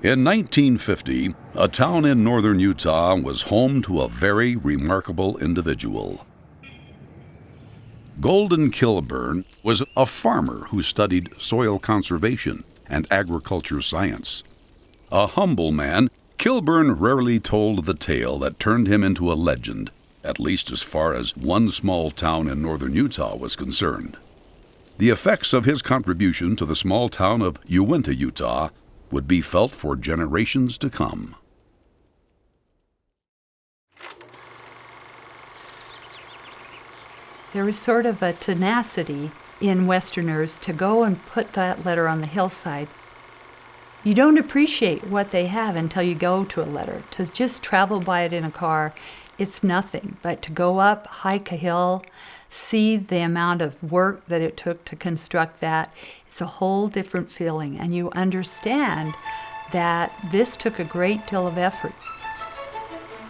In 1950, a town in northern Utah was home to a very remarkable individual. Golden Kilburn was a farmer who studied soil conservation and agriculture science. A humble man, Kilburn rarely told the tale that turned him into a legend, at least as far as one small town in northern Utah was concerned. The effects of his contribution to the small town of Uinta, Utah, would be felt for generations to come. There was sort of a tenacity in Westerners to go and put that letter on the hillside. You don't appreciate what they have until you go to a letter. To just travel by it in a car, it's nothing. But to go up, hike a hill, see the amount of work that it took to construct that, it's a whole different feeling. And you understand that this took a great deal of effort.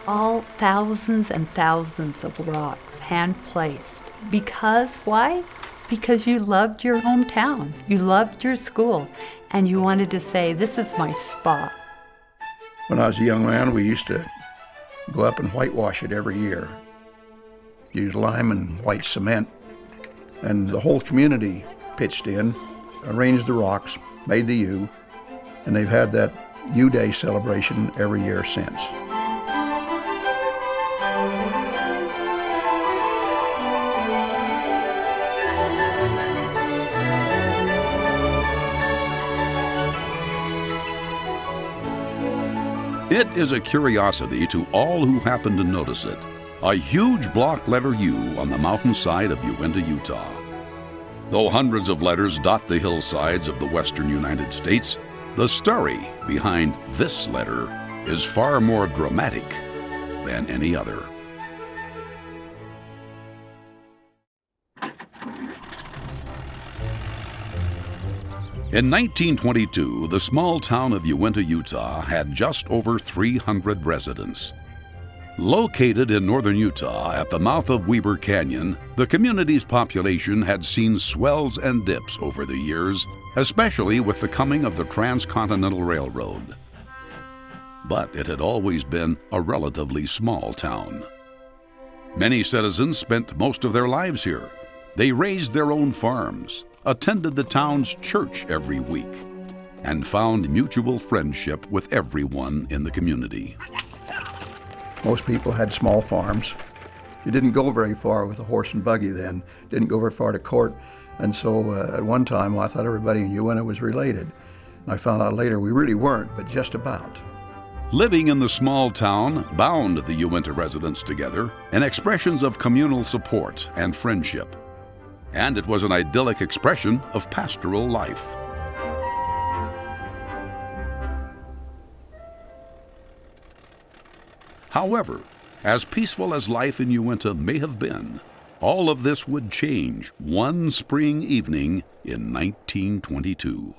All thousands and thousands of rocks, hand-placed. Because why? Because you loved your hometown, you loved your school, and you wanted to say, this is my spot. When I was a young man, we used to go up and whitewash it every year. Use lime and white cement, and the whole community pitched in, arranged the rocks, made the U, and they've had that U Day celebration every year since. It is a curiosity to all who happen to notice it. A huge block letter U on the mountainside of Uinta, Utah. Though hundreds of letters dot the hillsides of the western United States, the story behind this letter is far more dramatic than any other. In 1922, the small town of Uinta, Utah had just over 300 residents. Located in northern Utah at the mouth of Weber Canyon, the community's population had seen swells and dips over the years, especially with the coming of the Transcontinental Railroad. But it had always been a relatively small town. Many citizens spent most of their lives here. They raised their own farms, attended the town's church every week, and found mutual friendship with everyone in the community. Most people had small farms. You didn't go very far with a horse and buggy then, didn't go very far to court, and so at one time I thought everybody in Uinta was related. And I found out later we really weren't, but just about. Living in the small town bound the Uinta residents together in expressions of communal support and friendship. And it was an idyllic expression of pastoral life. However, as peaceful as life in Uinta may have been, all of this would change one spring evening in 1922.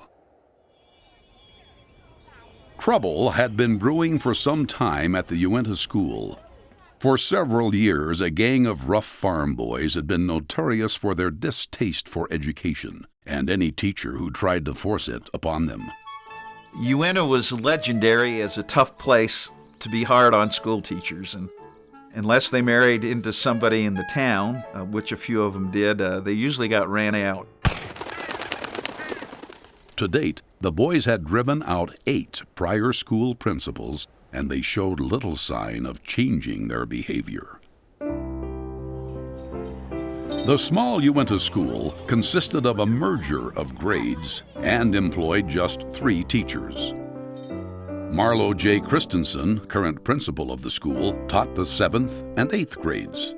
Trouble had been brewing for some time at the Uinta school. For several years, a gang of rough farm boys had been notorious for their distaste for education and any teacher who tried to force it upon them. Uinta was legendary as a tough place to be hard on school teachers, and unless they married into somebody in the town, which a few of them did, they usually got ran out. To date, the boys had driven out 8 prior school principals, and they showed little sign of changing their behavior. The small Uinta school consisted of a merger of grades and employed just 3 teachers. Marlo J. Christensen, current principal of the school, taught the 7th and 8th grades.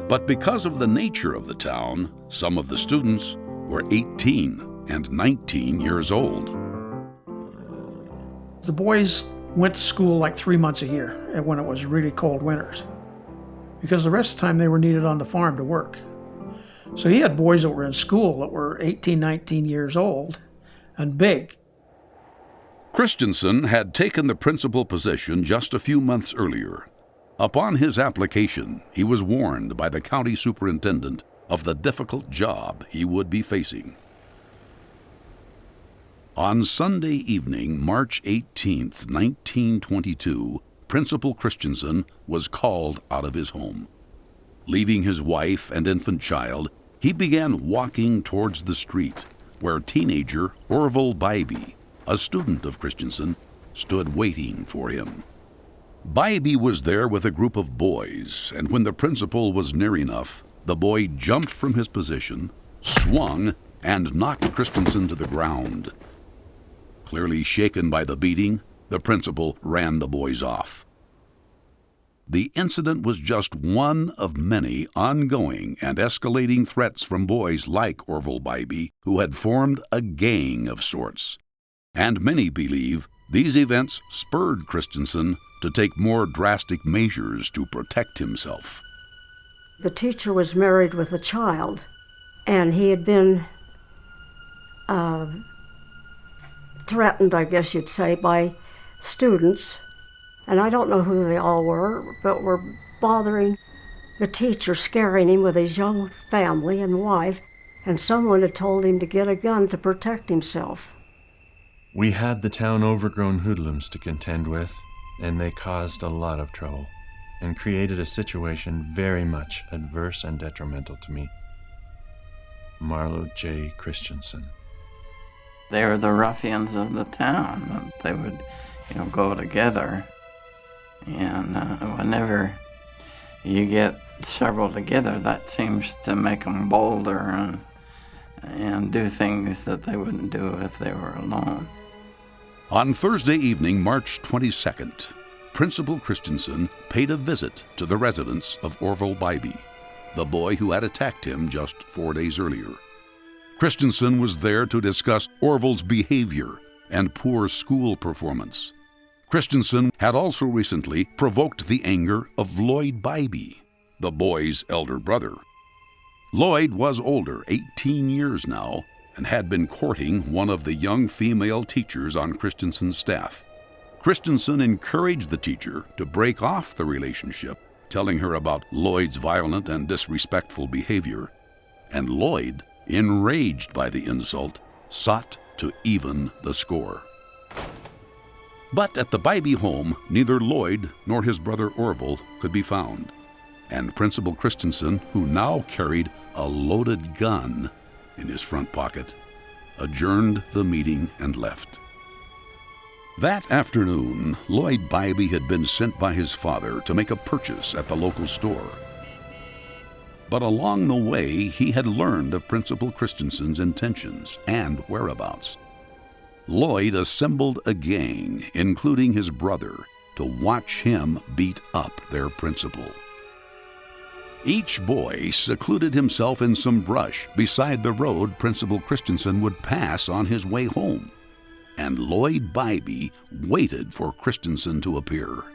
But because of the nature of the town, some of the students were 18 and 19 years old. The boys went to school like 3 months a year when it was really cold winters, because the rest of the time they were needed on the farm to work. So he had boys that were in school that were 18, 19 years old and big. Christensen had taken the principal position just a few months earlier. Upon his application, he was warned by the county superintendent of the difficult job he would be facing. On Sunday evening, March 18th, 1922, Principal Christensen was called out of his home. Leaving his wife and infant child, he began walking towards the street, where teenager Orville Bybee, a student of Christensen, stood waiting for him. Bybee was there with a group of boys, and when the principal was near enough, the boy jumped from his position, swung, and knocked Christensen to the ground. Clearly shaken by the beating, the principal ran the boys off. The incident was just one of many ongoing and escalating threats from boys like Orville Bybee, who had formed a gang of sorts. And many believe these events spurred Christensen to take more drastic measures to protect himself. The teacher was married with a child, and he had been threatened, I guess you'd say, by students. And I don't know who they all were, but were bothering the teacher, scaring him with his young family and wife, and someone had told him to get a gun to protect himself. We had the town overgrown hoodlums to contend with, and they caused a lot of trouble and created a situation very much adverse and detrimental to me. Marlowe J. Christensen. They were the ruffians of the town. They would, go together. And whenever you get several together, that seems to make them bolder and do things that they wouldn't do if they were alone. On Thursday evening, March 22nd, Principal Christensen paid a visit to the residence of Orville Bybee, the boy who had attacked him just 4 days earlier. Christensen was there to discuss Orville's behavior and poor school performance. Christensen had also recently provoked the anger of Lloyd Bybee, the boy's elder brother. Lloyd was older, 18 years now, and had been courting one of the young female teachers on Christensen's staff. Christensen encouraged the teacher to break off the relationship, telling her about Lloyd's violent and disrespectful behavior, and Lloyd, enraged by the insult, sought to even the score. But at the Bybee home, neither Lloyd nor his brother Orville could be found, and Principal Christensen, who now carried a loaded gun in his front pocket, adjourned the meeting and left. That afternoon, Lloyd Bybee had been sent by his father to make a purchase at the local store. But along the way, he had learned of Principal Christensen's intentions and whereabouts. Lloyd assembled a gang, including his brother, to watch him beat up their principal. Each boy secluded himself in some brush beside the road Principal Christensen would pass on his way home, and Lloyd Bybee waited for Christensen to appear.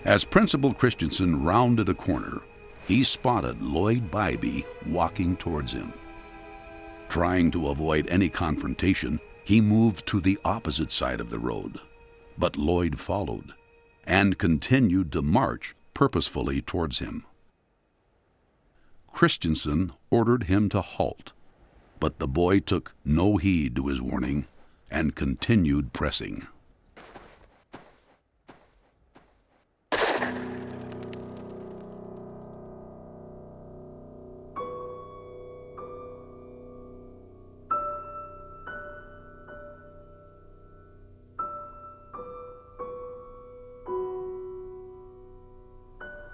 As Principal Christensen rounded a corner, he spotted Lloyd Bybee walking towards him. Trying to avoid any confrontation, he moved to the opposite side of the road, but Lloyd followed and continued to march purposefully towards him. Christensen ordered him to halt, but the boy took no heed to his warning and continued pressing.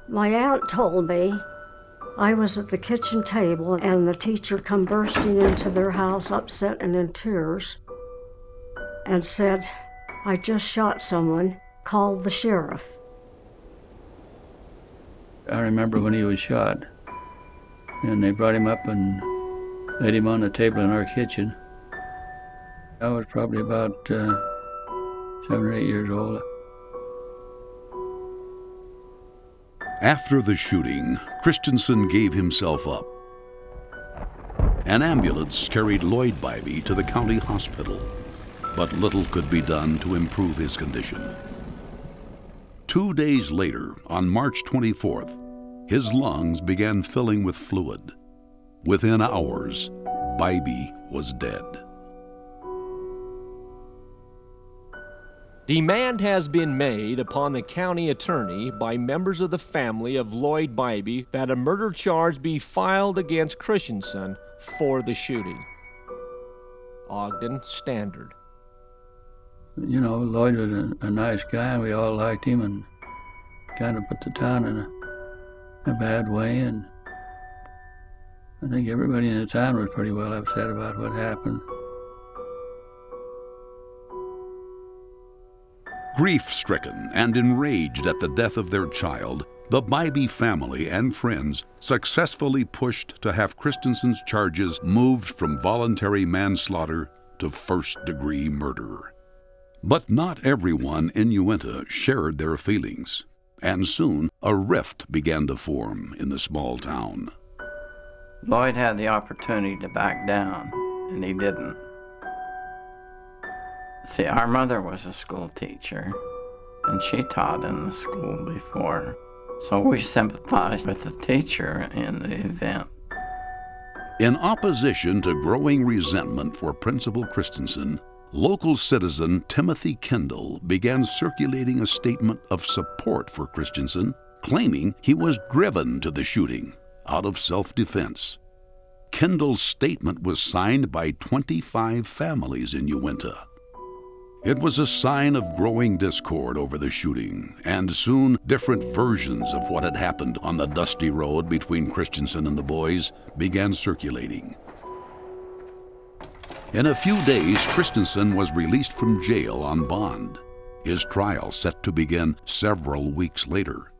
My aunt told me I was at the kitchen table and the teacher come bursting into their house upset and in tears and said, "I just shot someone, called the sheriff." I remember when he was shot, and they brought him up and laid him on the table in our kitchen. I was probably about 7 or 8 years old. After the shooting, Christensen gave himself up. An ambulance carried Lloyd Bybee to the county hospital. but little could be done to improve his condition. 2 days later, on March 24th, his lungs began filling with fluid. Within hours, Bybee was dead. Demand has been made upon the county attorney by members of the family of Lloyd Bybee that a murder charge be filed against Christensen for the shooting. Ogden Standard. You know, Lloyd was a nice guy, and we all liked him, and kind of put the town in a bad way, and I think everybody in the town was pretty well upset about what happened. Grief-stricken and enraged at the death of their child, the Bybee family and friends successfully pushed to have Christensen's charges moved from voluntary manslaughter to first-degree murder. But not everyone in Uinta shared their feelings, and soon a rift began to form in the small town. Lloyd had the opportunity to back down, and he didn't. See, our mother was a school teacher, and she taught in the school before, so we sympathized with the teacher in the event. In opposition to growing resentment for Principal Christensen, local citizen Timothy Kendall began circulating a statement of support for Christensen, claiming he was driven to the shooting out of self-defense. Kendall's statement was signed by 25 families in Uinta. It was a sign of growing discord over the shooting, and soon different versions of what had happened on the dusty road between Christensen and the boys began circulating. In a few days, Christensen was released from jail on bond, his trial set to begin several weeks later.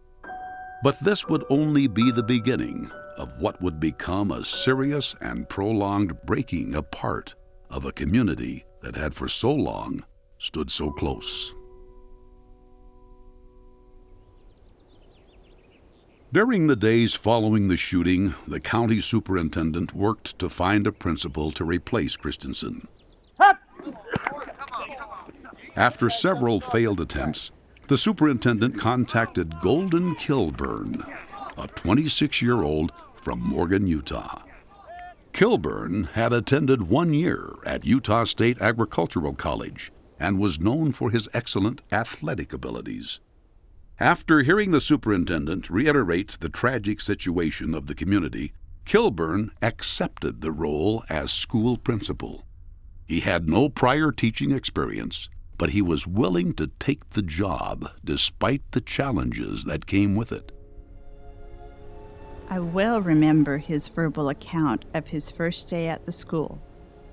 But this would only be the beginning of what would become a serious and prolonged breaking apart of a community that had for so long stood so close. During the days following the shooting, the county superintendent worked to find a principal to replace Christensen. After several failed attempts, the superintendent contacted Golden Kilburn, a 26-year-old from Morgan, Utah. Kilburn had attended 1 year at Utah State Agricultural College and was known for his excellent athletic abilities. After hearing the superintendent reiterate the tragic situation of the community, Kilburn accepted the role as school principal. He had no prior teaching experience, but he was willing to take the job despite the challenges that came with it. I well remember his verbal account of his first day at the school.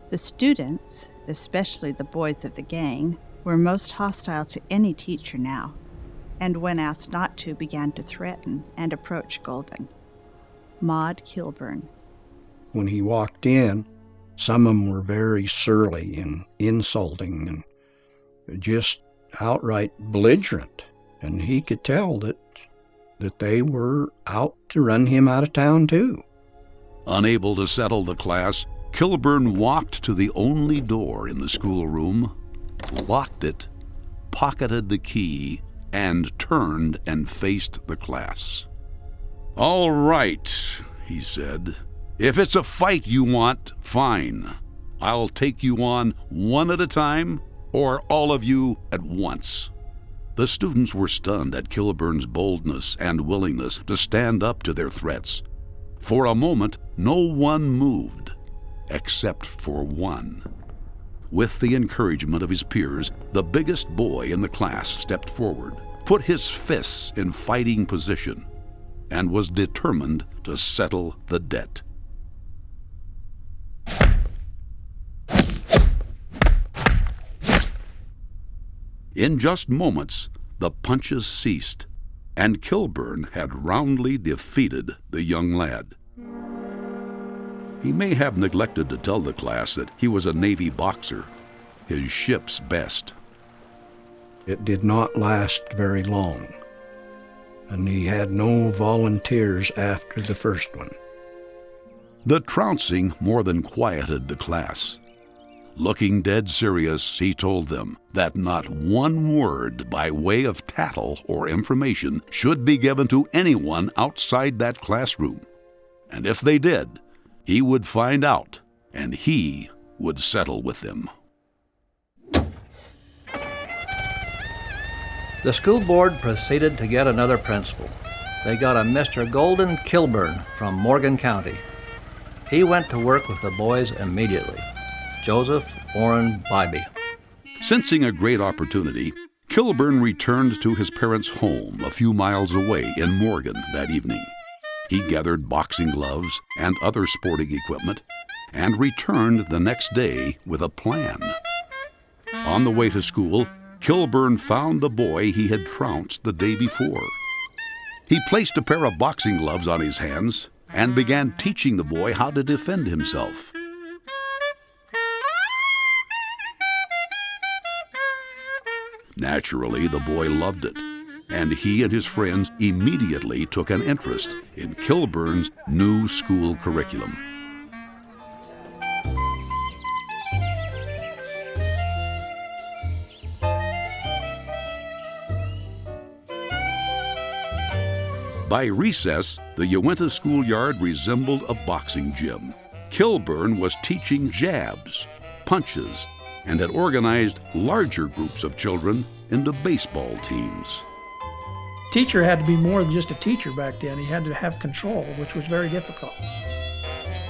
The students, especially the boys of the gang, were most hostile to any teacher now, and when asked not to, began to threaten and approach Golden. Maud Kilburn. When he walked in, some of them were very surly and insulting and just outright belligerent, and he could tell that they were out to run him out of town too. Unable to settle the class, Kilburn walked to the only door in the schoolroom, locked it, pocketed the key, and turned and faced the class. "All right," he said. "If it's a fight you want, fine. I'll take you on one at a time, or all of you at once." The students were stunned at Kilburn's boldness and willingness to stand up to their threats. For a moment, no one moved, except for one. With the encouragement of his peers, the biggest boy in the class stepped forward, put his fists in fighting position, and was determined to settle the debt. In just moments, the punches ceased, and Kilburn had roundly defeated the young lad. He may have neglected to tell the class that he was a Navy boxer, his ship's best. It did not last very long, and he had no volunteers after the first one. The trouncing more than quieted the class. Looking dead serious, he told them that not one word by way of tattle or information should be given to anyone outside that classroom. And if they did, he would find out, and he would settle with them. The school board proceeded to get another principal. They got a Mr. Golden Kilburn from Morgan County. He went to work with the boys immediately. Joseph Orrin Bybee. Sensing a great opportunity, Kilburn returned to his parents' home a few miles away in Morgan that evening. He gathered boxing gloves and other sporting equipment and returned the next day with a plan. On the way to school, Kilburn found the boy he had trounced the day before. He placed a pair of boxing gloves on his hands and began teaching the boy how to defend himself. Naturally, the boy loved it, and he and his friends immediately took an interest in Kilburn's new school curriculum. By recess, the Uinta schoolyard resembled a boxing gym. Kilburn was teaching jabs, punches, and had organized larger groups of children into baseball teams. Teacher had to be more than just a teacher back then. He had to have control, which was very difficult.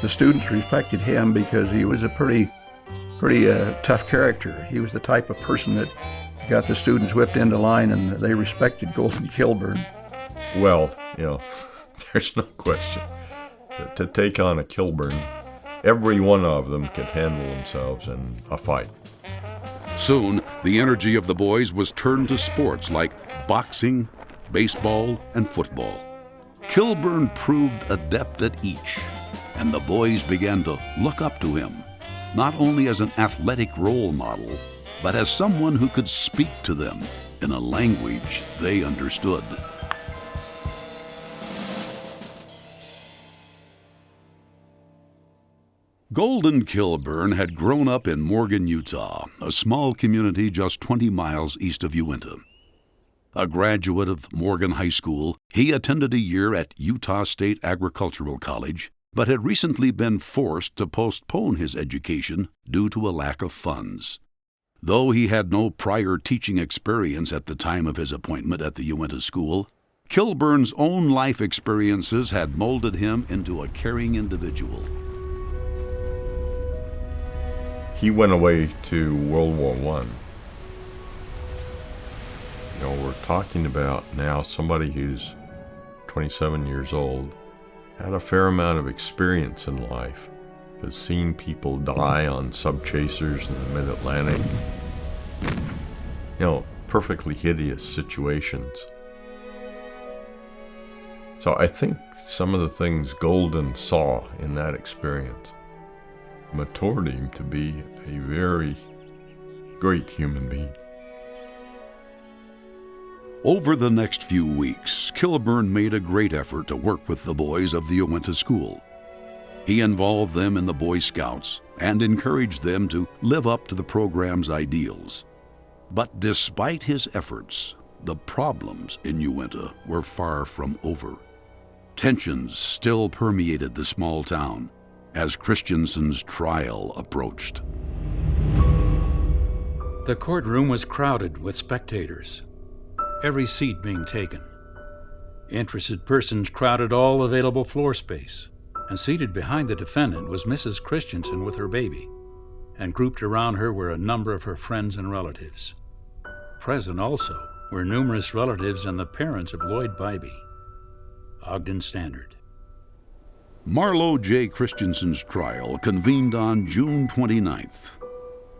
The students respected him because he was a pretty tough character. He was the type of person that got the students whipped into line, and they respected Golden Kilburn. Well, there's no question. To take on a Kilburn, every one of them could handle themselves in a fight. Soon, the energy of the boys was turned to sports like boxing, baseball, and football. Kilburn proved adept at each, and the boys began to look up to him, not only as an athletic role model, but as someone who could speak to them in a language they understood. Golden Kilburn had grown up in Morgan, Utah, a small community just 20 miles east of Uinta. A graduate of Morgan High School, he attended a year at Utah State Agricultural College, but had recently been forced to postpone his education due to a lack of funds. Though he had no prior teaching experience at the time of his appointment at the Uinta school, Kilburn's own life experiences had molded him into a caring individual. He went away to World War I. We're talking about now somebody who's 27 years old, had a fair amount of experience in life, has seen people die on subchasers in the mid-Atlantic. Perfectly hideous situations. So I think some of the things Golden saw in that experience matured him to be a very great human being. Over the next few weeks, Kilburn made a great effort to work with the boys of the Uinta school. He involved them in the Boy Scouts and encouraged them to live up to the program's ideals. But despite his efforts, the problems in Uinta were far from over. Tensions still permeated the small town as Christensen's trial approached. The courtroom was crowded with spectators, every seat being taken. Interested persons crowded all available floor space, and seated behind the defendant was Mrs. Christensen with her baby, and grouped around her were a number of her friends and relatives. Present also were numerous relatives and the parents of Lloyd Bybee. Ogden Standard. Marlowe J. Christensen's trial convened on June 29th.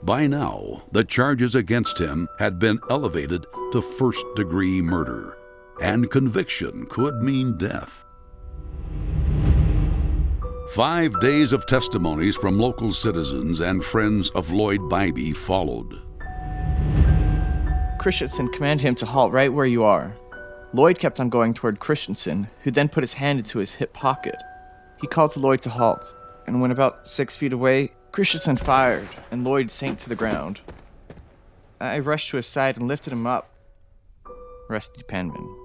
By now, the charges against him had been elevated to first-degree murder, and conviction could mean death. 5 days of testimonies from local citizens and friends of Lloyd Bybee followed. Christensen commanded him to halt right where you are. Lloyd kept on going toward Christensen, who then put his hand into his hip pocket. He called to Lloyd to halt, and when about 6 feet away, Christensen fired, and Lloyd sank to the ground. I rushed to his side and lifted him up. Rusty Penman.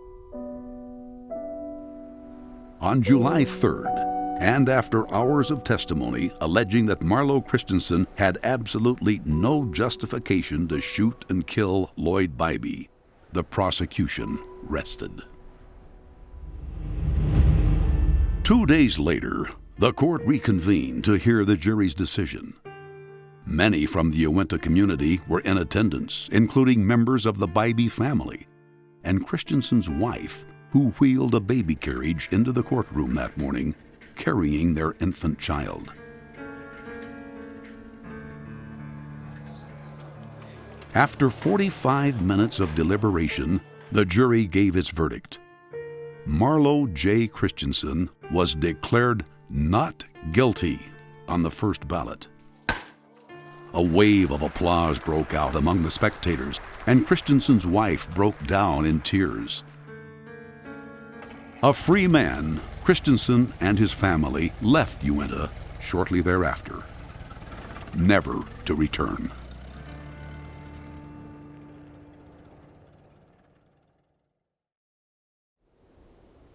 On July 3rd, and after hours of testimony alleging that Marlo Christensen had absolutely no justification to shoot and kill Lloyd Bybee, the prosecution rested. 2 days later, the court reconvened to hear the jury's decision. Many from the Uinta community were in attendance, including members of the Bybee family, and Christensen's wife, who wheeled a baby carriage into the courtroom that morning, carrying their infant child. After 45 minutes of deliberation, the jury gave its verdict. Marlo J. Christensen was declared not guilty on the first ballot. A wave of applause broke out among the spectators, and Christensen's wife broke down in tears. A free man, Christensen and his family left Uinta shortly thereafter, never to return.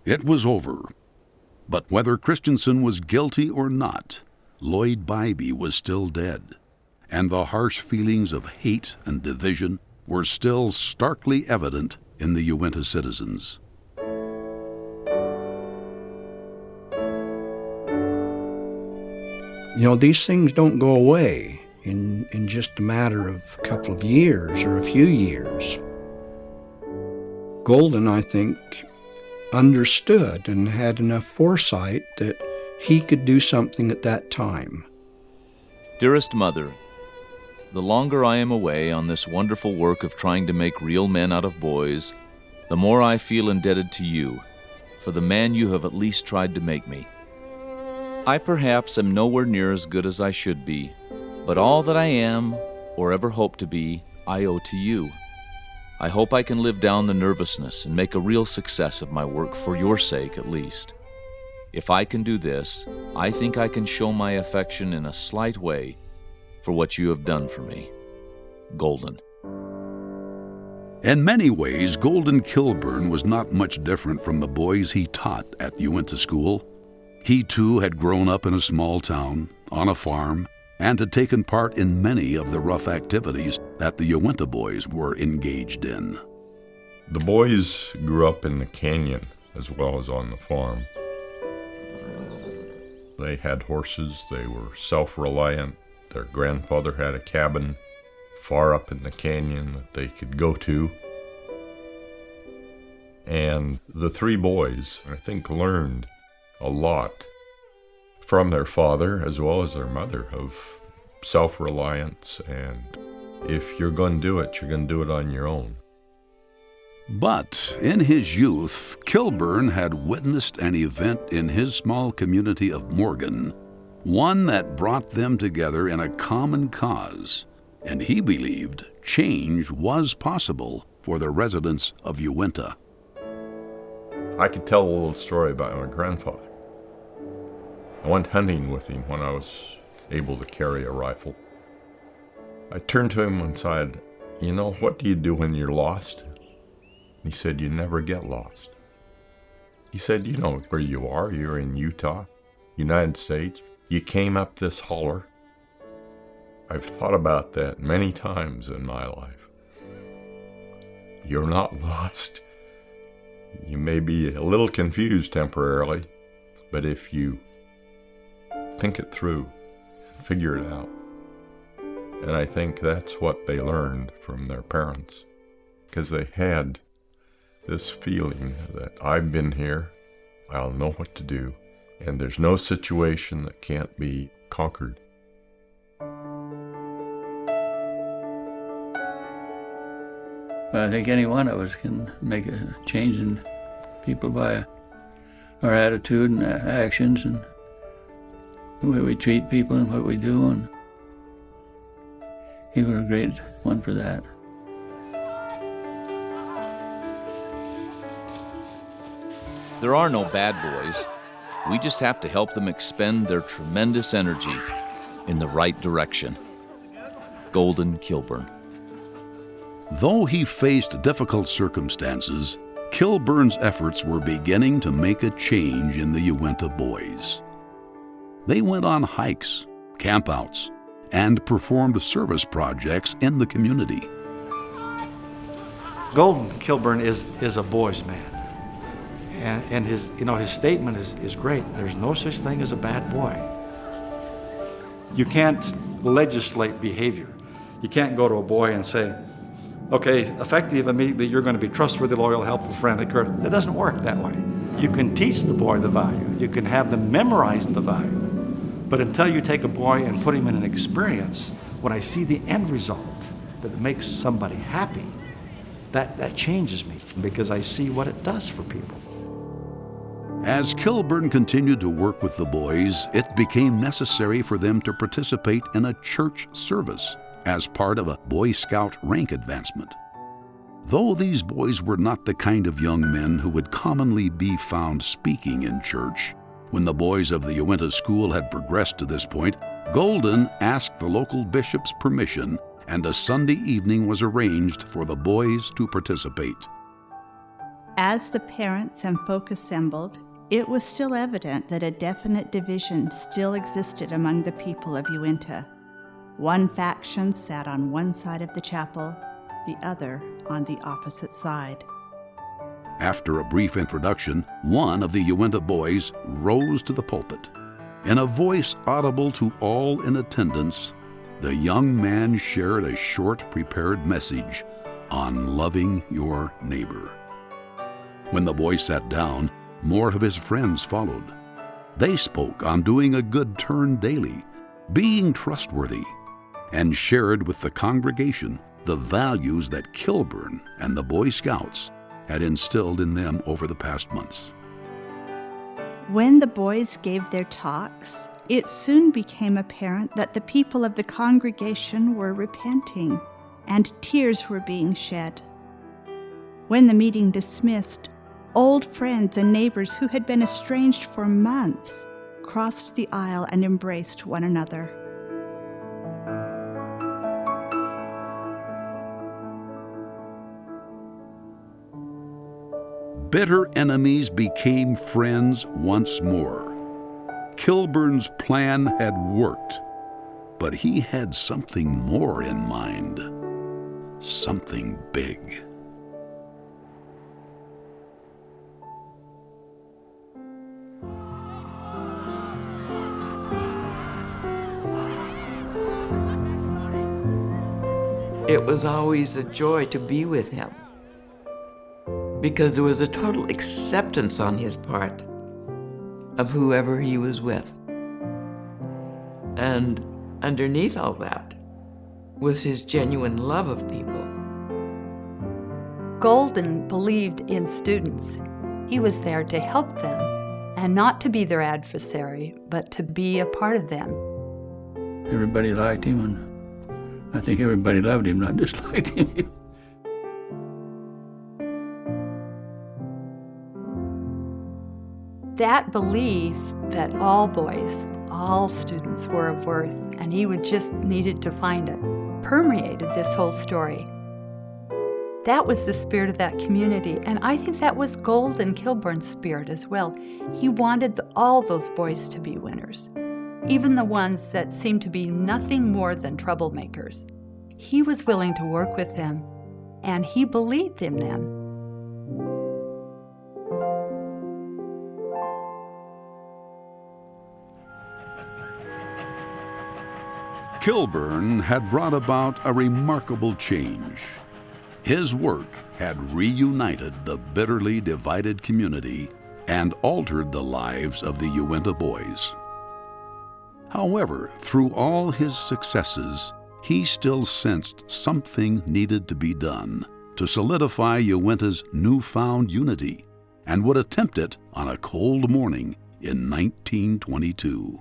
It was over, but whether Christensen was guilty or not, Lloyd Bybee was still dead, and the harsh feelings of hate and division were still starkly evident in the Uinta citizens. You know, these things don't go away in just a matter of a couple of years or a few years. Golden, I think, understood and had enough foresight that he could do something at that time. Dearest Mother, the longer I am away on this wonderful work of trying to make real men out of boys, the more I feel indebted to you for the man you have at least tried to make me. I perhaps am nowhere near as good as I should be, but all that I am, or ever hope to be, I owe to you. I hope I can live down the nervousness and make a real success of my work for your sake at least. If I can do this, I think I can show my affection in a slight way for what you have done for me. Golden. In many ways, Golden Kilburn was not much different from the boys he taught at Uinta School. He too had grown up in a small town, on a farm, and had taken part in many of the rough activities that the Uinta boys were engaged in. The boys grew up in the canyon as well as on the farm. They had horses, they were self-reliant. Their grandfather had a cabin far up in the canyon that they could go to. And the three boys, I think, learned a lot from their father as well as their mother of self-reliance, and if you're going to do it, you're going to do it on your own. But in his youth, Kilburn had witnessed an event in his small community of Morgan, one that brought them together in a common cause, and he believed change was possible for the residents of Uinta. I could tell a little story about my grandfather. I went hunting with him when I was able to carry a rifle. I turned to him and said, "You know, what do you do when you're lost?" He said, "You never get lost." He said, "You know where you are. You're in Utah, United States. You came up this holler." I've thought about that many times in my life. You're not lost. You may be a little confused temporarily, but if you think it through, figure it out. And I think that's what they learned from their parents, because they had this feeling that I've been here, I'll know what to do, and there's no situation that can't be conquered. But I think any one of us can make a change in people by our attitude and actions and the way we treat people and what we do, and he was a great one for that. There are no bad boys. We just have to help them expend their tremendous energy in the right direction. Golden Kilburn. Though he faced difficult circumstances, Kilburn's efforts were beginning to make a change in the Uinta boys. They went on hikes, campouts, and performed service projects in the community. Golden Kilburn is a boy's man. And his statement is great. There's no such thing as a bad boy. You can't legislate behavior. You can't go to a boy and say, okay, effective immediately, you're going to be trustworthy, loyal, helpful, friendly. It doesn't work that way. You can teach the boy the value. You can have them memorize the value. But until you take a boy and put him in an experience, when I see the end result, that makes somebody happy, that changes me because I see what it does for people. As Kilburn continued to work with the boys, it became necessary for them to participate in a church service as part of a Boy Scout rank advancement. Though these boys were not the kind of young men who would commonly be found speaking in church, when the boys of the Uinta school had progressed to this point, Golden asked the local bishop's permission, and a Sunday evening was arranged for the boys to participate. As the parents and folk assembled, it was still evident that a definite division still existed among the people of Uinta. One faction sat on one side of the chapel, the other on the opposite side. After a brief introduction, one of the Uinta boys rose to the pulpit. In a voice audible to all in attendance, the young man shared a short prepared message on loving your neighbor. When the boy sat down, more of his friends followed. They spoke on doing a good turn daily, being trustworthy, and shared with the congregation the values that Kilburn and the Boy Scouts had instilled in them over the past months. When the boys gave their talks, it soon became apparent that the people of the congregation were repenting, and tears were being shed. When the meeting dismissed, old friends and neighbors who had been estranged for months crossed the aisle and embraced one another. Bitter enemies became friends once more. Kilburn's plan had worked, but he had something more in mind, something big. It was always a joy to be with him, because there was a total acceptance on his part of whoever he was with. And underneath all that was his genuine love of people. Golden believed in students. He was there to help them, and not to be their adversary, but to be a part of them. Everybody liked him, and I think everybody loved him, not disliked him. That belief that all boys, all students were of worth, and he would just needed to find it, permeated this whole story. That was the spirit of that community, and I think that was Golden Kilburn's spirit as well. He wanted all those boys to be winners, even the ones that seemed to be nothing more than troublemakers. He was willing to work with them, and he believed in them. Kilburn had brought about a remarkable change. His work had reunited the bitterly divided community and altered the lives of the Uinta boys. However, through all his successes, he still sensed something needed to be done to solidify Uinta's newfound unity, and would attempt it on a cold morning in 1922.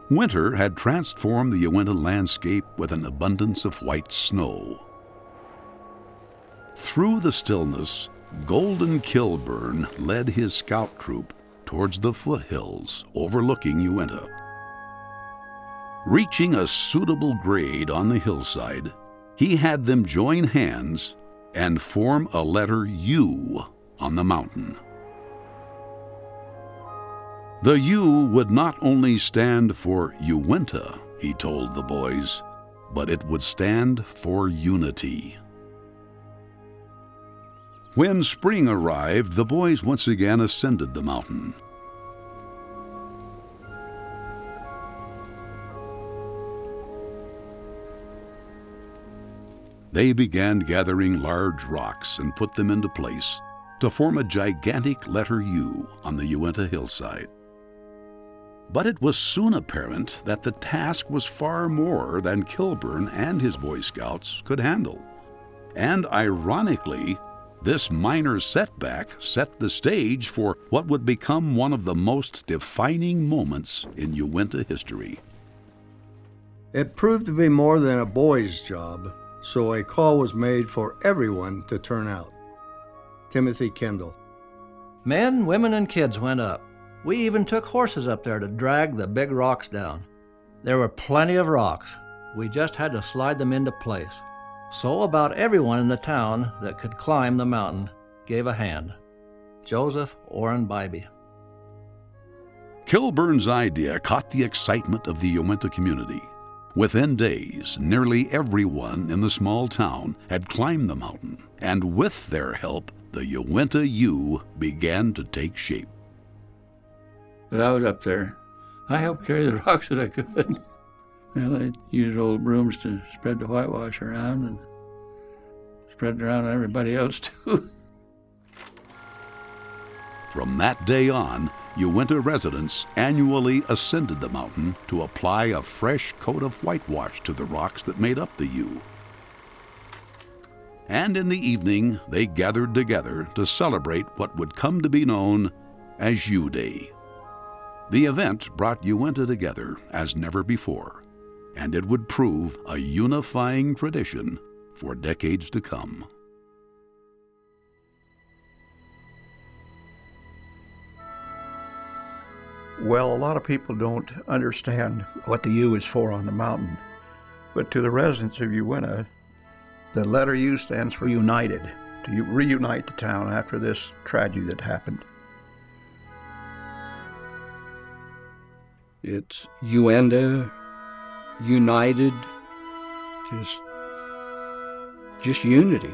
Winter had transformed the Uinta landscape with an abundance of white snow. Through the stillness, Golden Kilburn led his scout troop towards the foothills overlooking Uinta. Reaching a suitable grade on the hillside, he had them join hands and form a letter U on the mountain. The U would not only stand for Uinta, he told the boys, but it would stand for unity. When spring arrived, the boys once again ascended the mountain. They began gathering large rocks and put them into place to form a gigantic letter U on the Uinta hillside. But it was soon apparent that the task was far more than Kilburn and his Boy Scouts could handle. And ironically, this minor setback set the stage for what would become one of the most defining moments in Uinta history. It proved to be more than a boy's job, so a call was made for everyone to turn out. Timothy Kendall. Men, women, and kids went up. We even took horses up there to drag the big rocks down. There were plenty of rocks. We just had to slide them into place. So about everyone in the town that could climb the mountain gave a hand. Joseph Orrin Bybee. Kilburn's idea caught the excitement of the Uinta community. Within days, nearly everyone in the small town had climbed the mountain, and with their help, the Uinta U began to take shape. But I was up there. I helped carry the rocks that I could. Well, I used old brooms to spread the whitewash around and spread it around everybody else too. From that day on, Uinta residents annually ascended the mountain to apply a fresh coat of whitewash to the rocks that made up the U. And in the evening, they gathered together to celebrate what would come to be known as U Day. The event brought Uinta together as never before, and it would prove a unifying tradition for decades to come. Well, a lot of people don't understand what the U is for on the mountain, but to the residents of Uinta, the letter U stands for united, to reunite the town after this tragedy that happened. It's Uinta, united, just unity.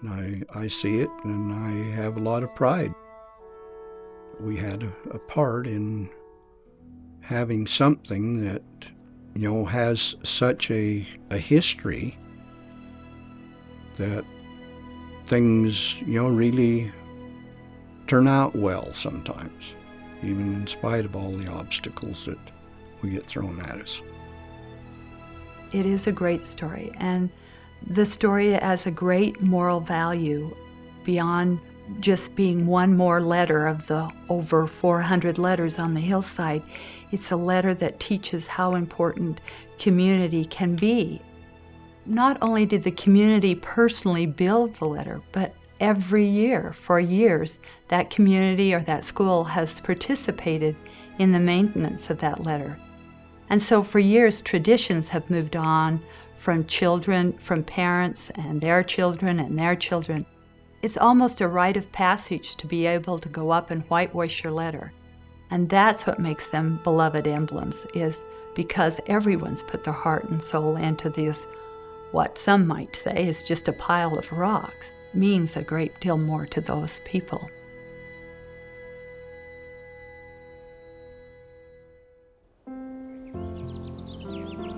And I see it, and I have a lot of pride. We had a part in having something that, has such a history that things, really turn out well sometimes, even in spite of all the obstacles that we get thrown at us. It is a great story, and the story has a great moral value beyond just being one more letter of the over 400 letters on the hillside. It's a letter that teaches how important community can be. Not only did the community personally build the letter, but every year, for years, that community or that school has participated in the maintenance of that letter. And so for years, traditions have moved on from children, from parents and their children and their children. It's almost a rite of passage to be able to go up and whitewash your letter. And that's what makes them beloved emblems, is because everyone's put their heart and soul into this, what some might say is just a pile of rocks. It means a great deal more to those people.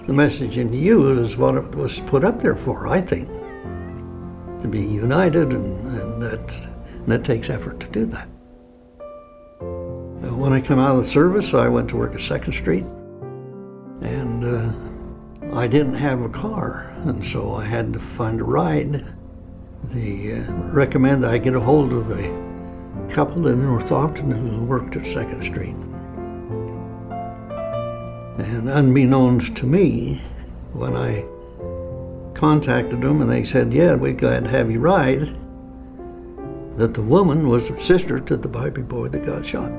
The message in you is what it was put up there for, I think. To be united, and that takes effort to do that. When I come out of the service, I went to work at 2nd Street, and I didn't have a car, and so I had to find a ride. They recommended I get a hold of a couple in North Ogden who worked at 2nd Street. And unbeknownst to me, when I contacted them and they said, yeah, we're glad to have you ride, that the woman was the sister to the Bybee boy that got shot.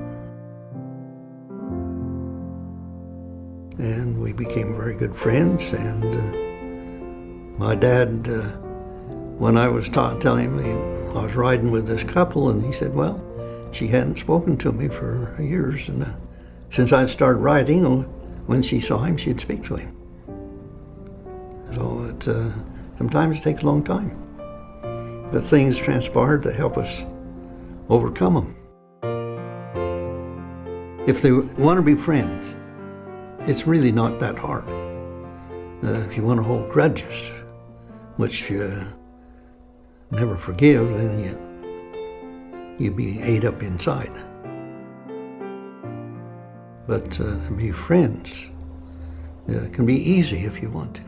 and we became very good friends. And my dad, when I was telling him I was riding with this couple, and he said, well, she hadn't spoken to me for years, and since I'd started riding, when she saw him, she'd speak to him. So sometimes it takes a long time, but things transpired to help us overcome them. If they want to be friends, it's really not that hard. If you want to hold grudges, which you never forgive, then you'd be ate up inside. But to be friends can be easy if you want to.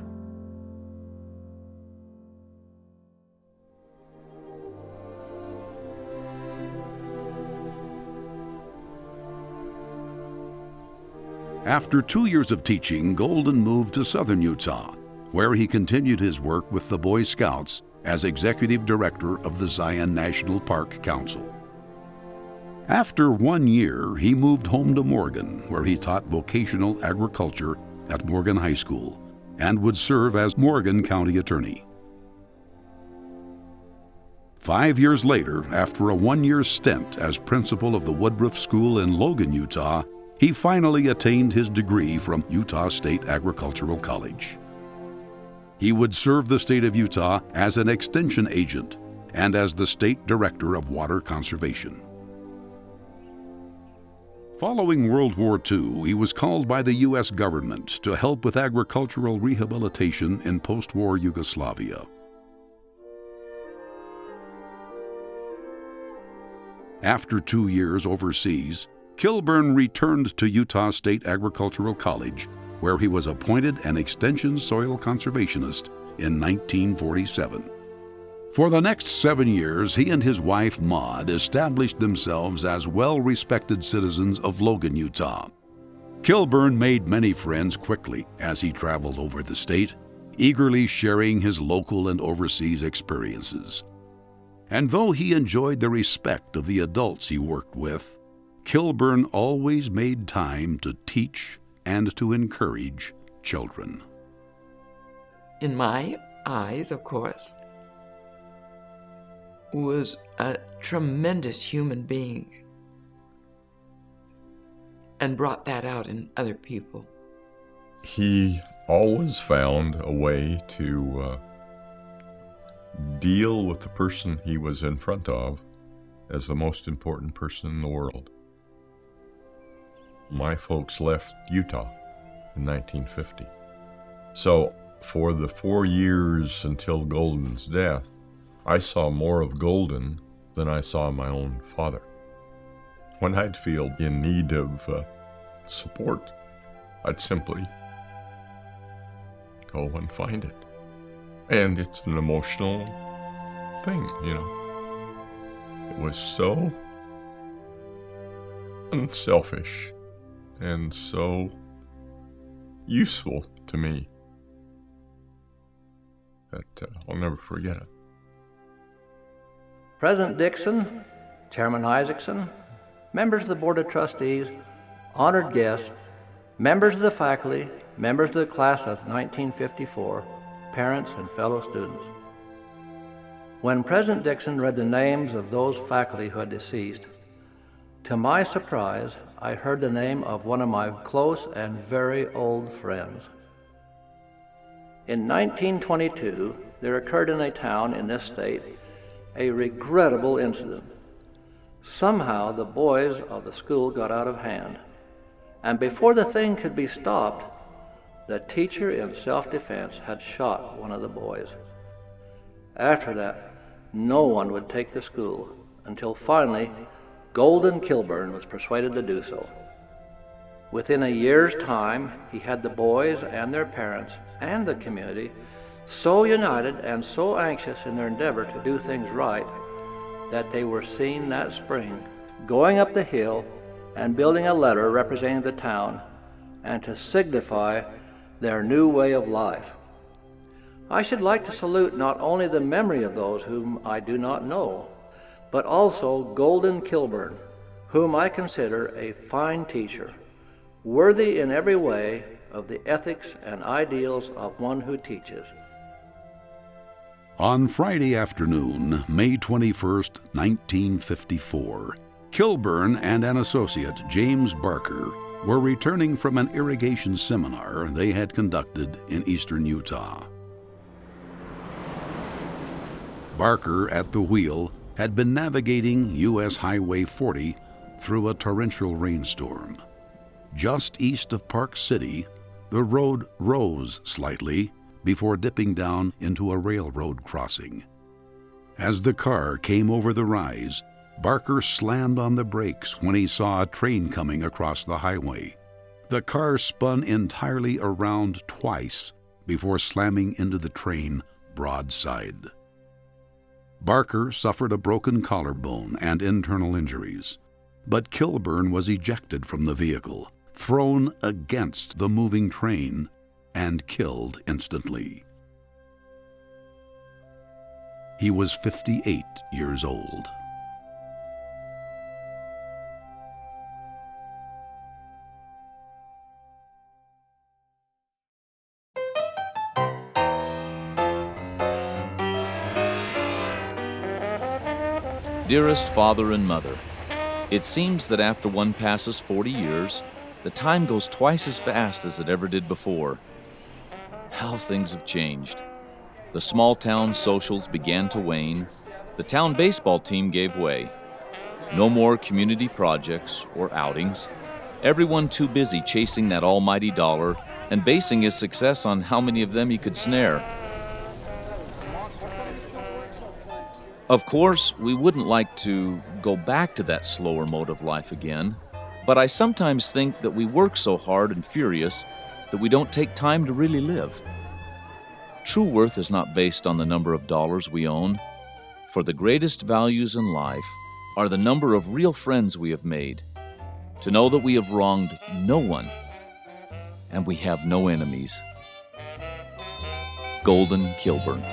After 2 years of teaching, Golden moved to southern Utah, where he continued his work with the Boy Scouts as executive director of the Zion National Park Council. After 1 year, he moved home to Morgan, where he taught vocational agriculture at Morgan High School and would serve as Morgan County Attorney. 5 years later, after a 1-year stint as principal of the Woodruff School in Logan, Utah, he finally attained his degree from Utah State Agricultural College. He would serve the state of Utah as an extension agent and as the state director of water conservation. Following World War II, he was called by the U.S. government to help with agricultural rehabilitation in post-war Yugoslavia. After 2 years overseas, Kilburn returned to Utah State Agricultural College, where he was appointed an extension soil conservationist in 1947. For the next 7 years, he and his wife, Maud, established themselves as well-respected citizens of Logan, Utah. Kilburn made many friends quickly as he traveled over the state, eagerly sharing his local and overseas experiences. And though he enjoyed the respect of the adults he worked with, Kilburn always made time to teach and to encourage children. In my eyes, of course, was a tremendous human being and brought that out in other people. He always found a way to deal with the person he was in front of as the most important person in the world. My folks left Utah in 1950. So for the 4 years until Golden's death, I saw more of Golden than I saw my own father. When I'd feel in need of support, I'd simply go and find it. And it's an emotional thing, you know. It was so unselfish and so useful to me that I'll never forget it. President Dixon, Chairman Isaacson, members of the Board of Trustees, honored guests, members of the faculty, members of the class of 1954, parents and fellow students. When President Dixon read the names of those faculty who had deceased, to my surprise, I heard the name of one of my close and very old friends. In 1922, there occurred in a town in this state a regrettable incident. Somehow the boys of the school got out of hand, and before the thing could be stopped, the teacher in self-defense had shot one of the boys. After that, no one would take the school until finally Golden Kilburn was persuaded to do so. Within a year's time, he had the boys and their parents and the community so united and so anxious in their endeavor to do things right that they were seen that spring going up the hill and building a letter representing the town and to signify their new way of life. I should like to salute not only the memory of those whom I do not know, but also Golden Kilburn, whom I consider a fine teacher, worthy in every way of the ethics and ideals of one who teaches. On Friday afternoon, May 21st, 1954, Kilburn and an associate, James Barker, were returning from an irrigation seminar they had conducted in eastern Utah. Barker, at the wheel, had been navigating U.S. Highway 40 through a torrential rainstorm. Just east of Park City, the road rose slightly before dipping down into a railroad crossing. As the car came over the rise, Barker slammed on the brakes when he saw a train coming across the highway. The car spun entirely around twice before slamming into the train broadside. Barker suffered a broken collarbone and internal injuries, but Kilburn was ejected from the vehicle, thrown against the moving train, and killed instantly. He was 58 years old. Dearest Father and Mother, it seems that after one passes 40 years, the time goes twice as fast as it ever did before. How things have changed. The small town socials began to wane. The town baseball team gave way. No more community projects or outings. Everyone too busy chasing that almighty dollar and basing his success on how many of them he could snare. Of course, we wouldn't like to go back to that slower mode of life again, but I sometimes think that we work so hard and furious that we don't take time to really live. True worth is not based on the number of dollars we own, for the greatest values in life are the number of real friends we have made, to know that we have wronged no one and we have no enemies. Golden Kilburn.